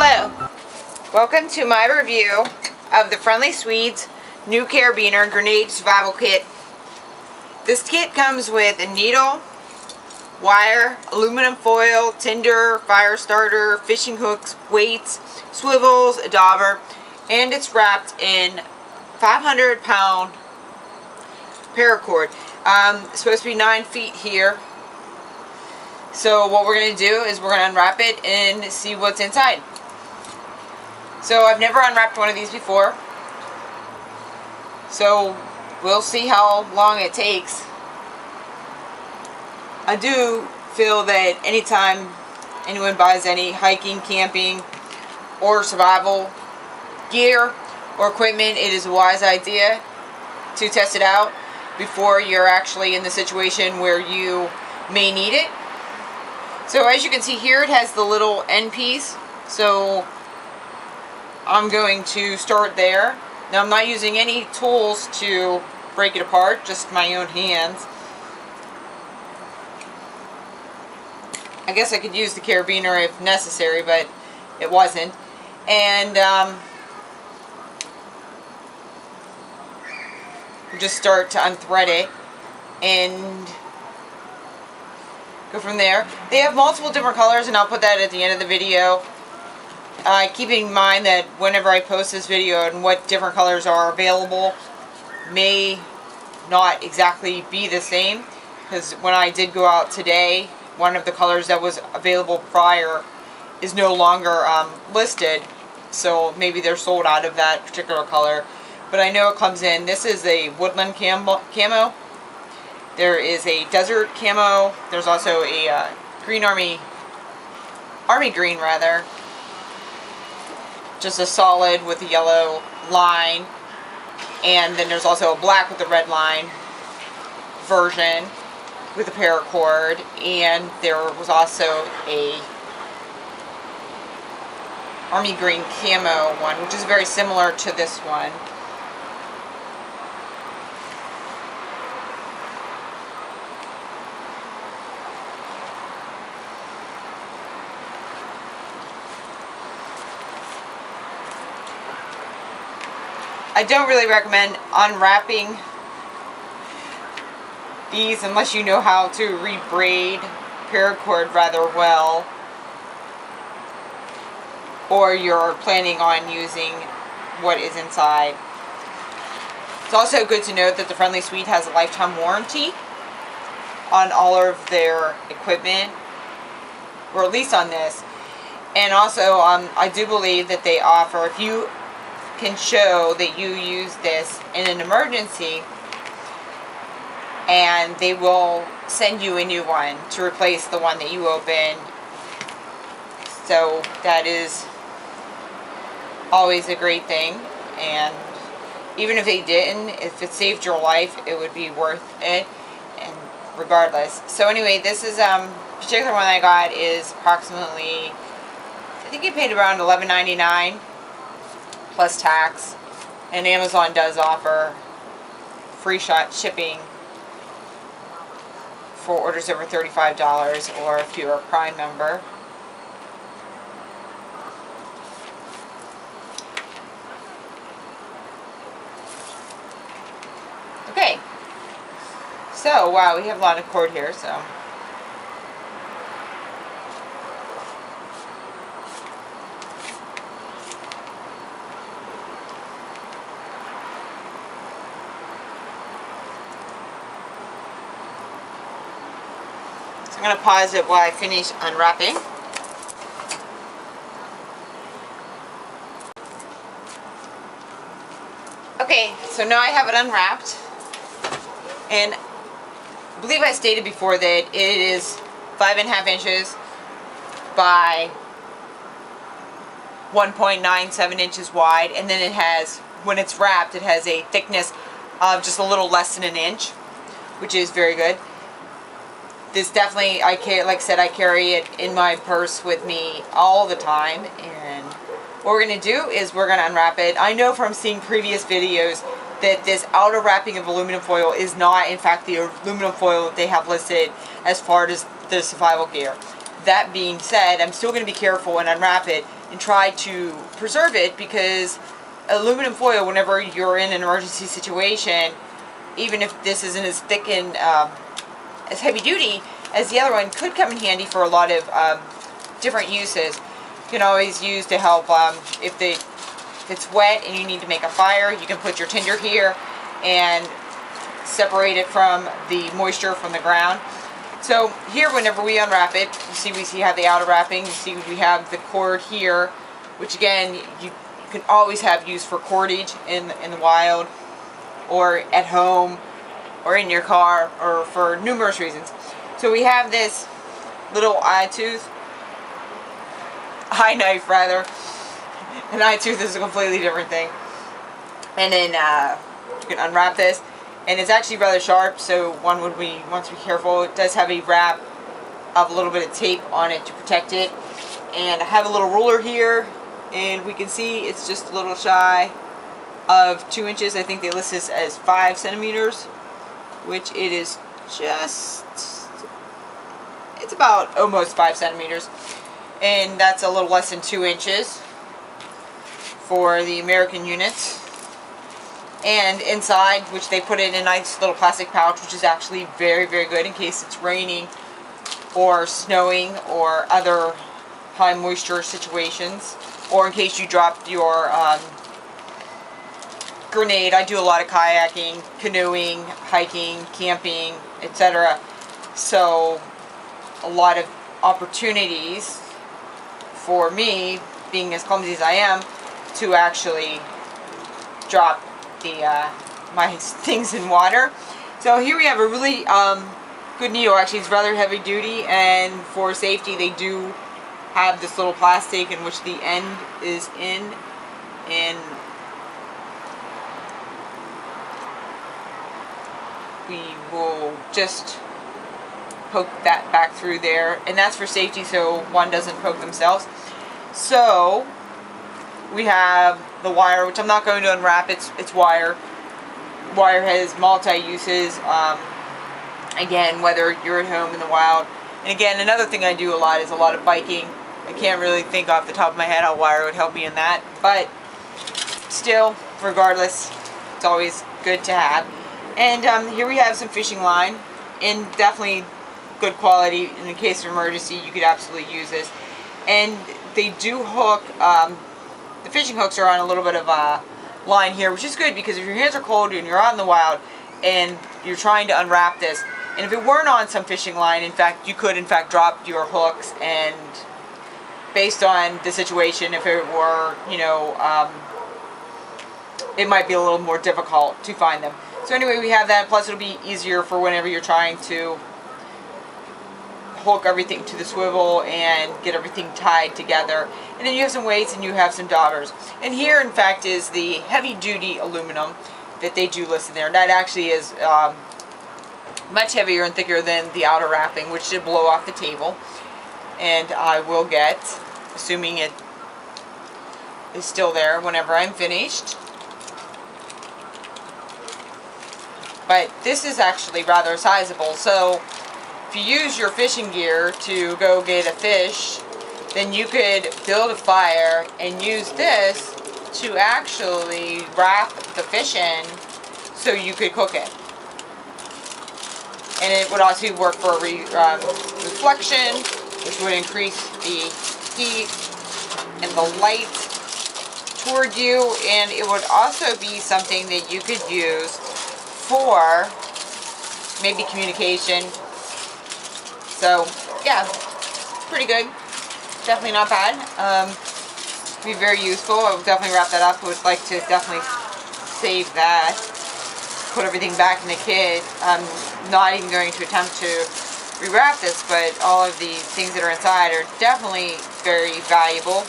Hello, welcome to my review of the Friendly Swedes new Carabiner Grenade Survival Kit. This kit comes with a needle, wire, aluminum foil, tinder, fire starter, fishing hooks, weights, swivels, a dauber, and it's wrapped in 500-pound paracord. It's supposed to be 9 feet here. So what we're going to do is we're going to unwrap it and see what's inside. So I've never unwrapped one of these before. So we'll see how long it takes. I do feel that anytime anyone buys any hiking, camping, or survival gear or equipment, it is a wise idea to test it out before you're actually in the situation where you may need it. So as you can see here, it has the little end piece. So I'm going to start there. Now I'm not using any tools to break it apart, just my own hands. I guess I could use the carabiner if necessary, but it wasn't. And just start to unthread it and go from there. They have multiple different colors, and I'll put that at the end of the video. Keeping in mind that whenever I post this video and what different colors are available may not exactly be the same, because when I did go out today, one of the colors that was available prior is no longer listed, so maybe they're sold out of that particular color. But I know it comes in, this is a woodland camo. There is a desert camo. There's also a green army green rather. Just a solid with a yellow line. And then there's also a black with a red line version with a paracord. And there was also a army green camo one, which is very similar to this one. I don't really recommend unwrapping these unless you know how to rebraid paracord rather well, or you're planning on using what is inside. It's also good to note that the Friendly Swede has a lifetime warranty on all of their equipment, or at least on this. And also I do believe that they offer, if you can show that you use this in an emergency, and they will send you a new one to replace the one that you opened. So that is always a great thing, and even if they didn't, if it saved your life, it would be worth it, and regardless. So anyway, this is particular one I got is approximately, I think I paid around $11.99 plus tax, and Amazon does offer free shipping for orders over $35 or if you're a Prime member. Okay, so wow, we have a lot of cord here, so I'm going to pause it while I finish unwrapping. Okay, so now I have it unwrapped, and I believe I stated before that it is 5.5 inches by 1.97 inches wide, and then it has, when it's wrapped, it has a thickness of just a little less than an inch, which is very good. This definitely, like I said, I carry it in my purse with me all the time, and what we're going to do is we're going to unwrap it. I know from seeing previous videos that this outer wrapping of aluminum foil is not, in fact, the aluminum foil that they have listed as far as the survival gear. That being said, I'm still going to be careful and unwrap it and try to preserve it, because aluminum foil, whenever you're in an emergency situation, even if this isn't as thick and as heavy duty as the other one, could come in handy for a lot of different uses. You can always use to help if it's wet and you need to make a fire, you can put your tinder here and separate it from the moisture from the ground. So here, whenever we unwrap it, we have the outer wrapping. You see we have the cord here, which again you can always have used for cordage in the wild, or at home, or in your car, or for numerous reasons. So we have this little eye knife rather. An eye tooth is a completely different thing. And then you can unwrap this. And it's actually rather sharp, so one wants to be careful. It does have a wrap of a little bit of tape on it to protect it. And I have a little ruler here, and we can see it's just a little shy of 2 inches. I think they list this as 5 centimeters, which it is just, it's about almost 5 centimeters. And that's a little less than 2 inches for the American units. And inside, which they put it in a nice little plastic pouch, which is actually very, very good in case it's raining or snowing or other high moisture situations, or in case you dropped your grenade. I do a lot of kayaking, canoeing, hiking, camping, etc. So a lot of opportunities for me, being as clumsy as I am, to actually drop my things in water. So here we have a really good needle. Actually, it's rather heavy duty, and for safety they do have this little plastic in which the end is in, and we will just poke that back through there, and that's for safety so one doesn't poke themselves. So we have the wire, which I'm not going to unwrap. It's wire. Wire has multi-uses. Again, whether you're at home in the wild. And again, another thing I do a lot is a lot of biking. I can't really think off the top of my head how wire would help me in that. But still, regardless, it's always good to have. And here we have some fishing line. And definitely good quality. In case of emergency, you could absolutely use this. And they do hook... the fishing hooks are on a little bit of a line here, which is good, because if your hands are cold and you're out in the wild and you're trying to unwrap this, and if it weren't on some fishing line, in fact, you could in fact drop your hooks, and based on the situation, if it were, it might be a little more difficult to find them. So anyway, we have that, plus it'll be easier for whenever you're trying to hook everything to the swivel and get everything tied together. And then you have some weights and you have some Dobbers. And here, in fact, is the heavy-duty aluminum that they do list in there. That actually is much heavier and thicker than the outer wrapping, which should blow off the table. And I will get, assuming it is still there whenever I'm finished. But this is actually rather sizable, so if you use your fishing gear to go get a fish, then you could build a fire and use this to actually wrap the fish in so you could cook it. And it would also work for reflection, which would increase the heat and the light toward you, and it would also be something that you could use for maybe communication. So yeah, pretty good. Definitely not bad. Be very useful. I would definitely wrap that up. I would like to definitely save that. Put everything back in the kit. I'm not even going to attempt to rewrap this, but all of the things that are inside are definitely very valuable.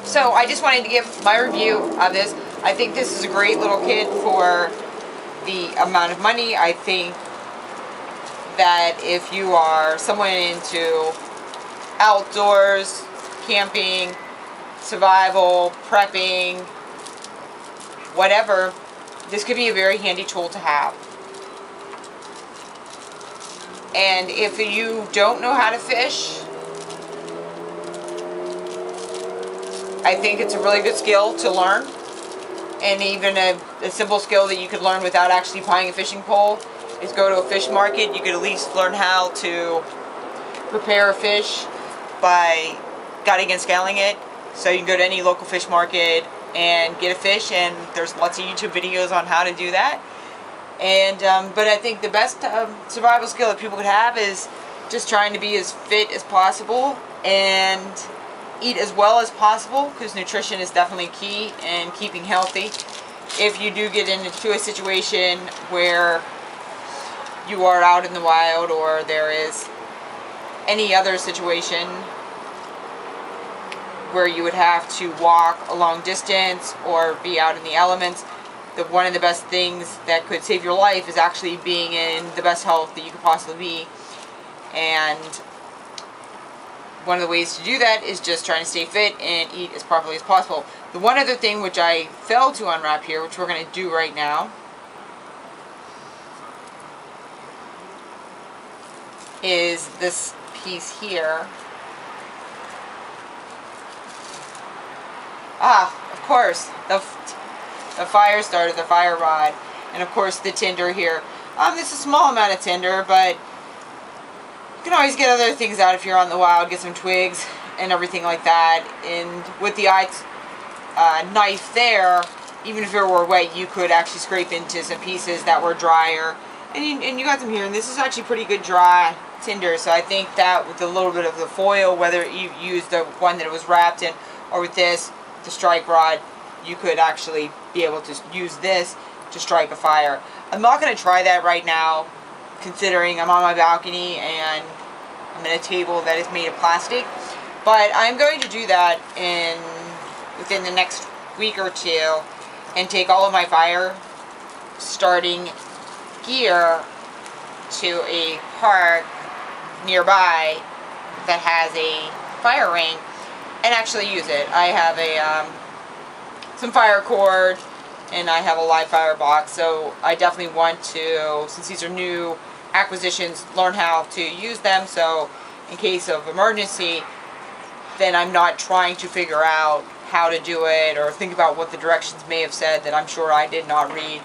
So I just wanted to give my review of this. I think this is a great little kit for the amount of money. I think that if you are someone into outdoors, camping, survival, prepping, whatever, this could be a very handy tool to have. And if you don't know how to fish, I think it's a really good skill to learn, and even a simple skill that you could learn without actually buying a fishing pole is go to a fish market. You could at least learn how to prepare a fish by gutting and scaling it. So you can go to any local fish market and get a fish, and there's lots of YouTube videos on how to do that. And but I think the best survival skill that people could have is just trying to be as fit as possible and eat as well as possible, because nutrition is definitely key in keeping healthy. If you do get into a situation where you are out in the wild, or there is any other situation where you would have to walk a long distance or be out in the elements, one of the best things that could save your life is actually being in the best health that you could possibly be. And one of the ways to do that is just trying to stay fit and eat as properly as possible. The one other thing which I failed to unwrap here, which we're going to do right now, is this piece here. Of course, the fire starter, the fire rod, and of course the tinder here. This is a small amount of tinder, but you can always get other things out if you're on the wild, get some twigs and everything like that. And with the knife there, even if it were wet, you could actually scrape into some pieces that were drier. And you got them here, and this is actually pretty good dry tinder, so I think that with a little bit of the foil, whether you use the one that it was wrapped in or with this, the strike rod, you could actually be able to use this to strike a fire. I'm not going to try that right now, considering I'm on my balcony and I'm in a table that is made of plastic, but I'm going to do that within the next week or two, and take all of my fire starting gear to a park nearby that has a fire ring and actually use it. I have some Paracord, and I have a live fire box, so I definitely want to, since these are new acquisitions, learn how to use them, so in case of emergency, then I'm not trying to figure out how to do it or think about what the directions may have said that I'm sure I did not read.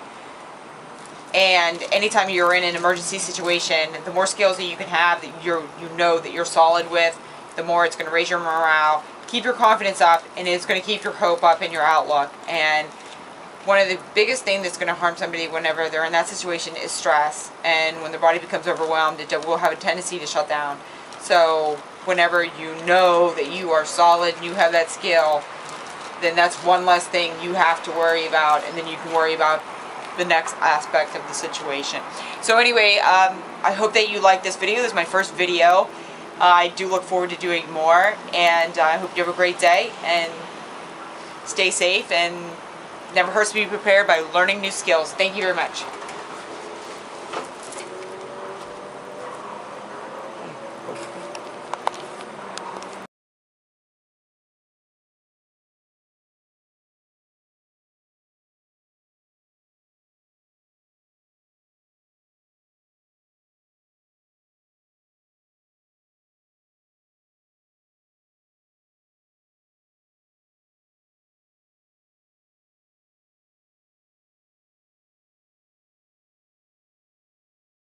And anytime you're in an emergency situation, the more skills that you can have that you know that you're solid with, the more it's going to raise your morale, keep your confidence up, and it's going to keep your hope up and your outlook. And one of the biggest things that's going to harm somebody whenever they're in that situation is stress. And when their body becomes overwhelmed, it will have a tendency to shut down. So whenever you know that you are solid and you have that skill, then that's one less thing you have to worry about, and then you can worry about the next aspect of the situation. So anyway, I hope that you like this video. This is my first video. I do look forward to doing more, and I hope you have a great day and stay safe, and never hurts to be prepared by learning new skills. Thank you very much.